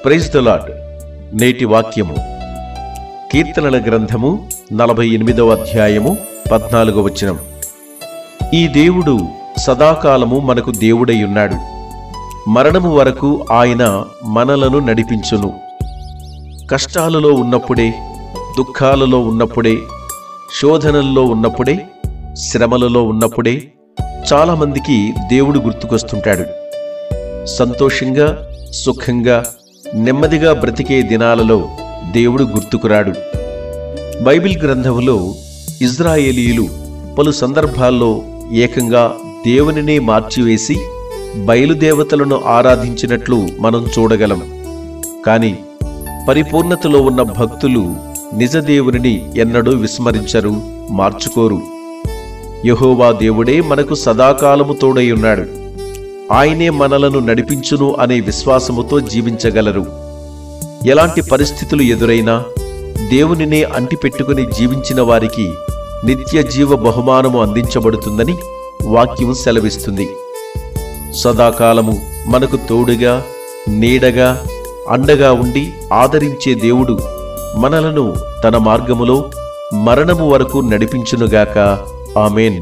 Praise the lord. నేటి వాక్యము కీర్తనల గ్రంథము 48వ అధ్యాయము 14వ వచనం. ఈ దేవుడు సదాకాలము మనకు దేవుడై ఉన్నాడు. మరణము వరకు ఆయన మనలను నడిపించును. కష్టాలలో ఉన్నప్పుడే, దుఃఖాలలో ఉన్నప్పుడే, శోధనల్లో ఉన్నప్పుడే, శ్రమలలో ఉన్నప్పుడే చాలామందికి దేవుడు గుర్తుకొస్తుంటాడు. సంతోషంగా, సుఖంగా, నెమ్మదిగా బ్రతికే దినాలలో దేవుడు గుర్తుకురాడు. బైబిల్ గ్రంథములో ఇజ్రాయేలీయులు పలు సందర్భాల్లో ఏకంగా దేవునినే మార్చివేసి బయలుదేవతలను ఆరాధించినట్లు మనం చూడగలం. కానీ పరిపూర్ణతలో ఉన్న భక్తులు నిజదేవునిని ఎన్నడూ విస్మరించరు, మార్చుకోరు. యెహోవా దేవుడే మనకు సదాకాలము తోడై ఉన్నాడు. ఆయనే మనలను నడిపించును అనే విశ్వాసముతో జీవించగలరు. ఎలాంటి పరిస్థితులు ఎదురైనా దేవునినే అంటిపెట్టుకుని జీవించిన వారికి నిత్య జీవ బహుమానము అందించబడుతుందని వాక్యం సెలవిస్తుంది. సదాకాలము మనకు తోడుగా, నీడగా, అండగా ఉండి ఆదరించే దేవుడు మనలను తన మార్గములో మరణము వరకు నడిపించునుగాక. ఆమేన్.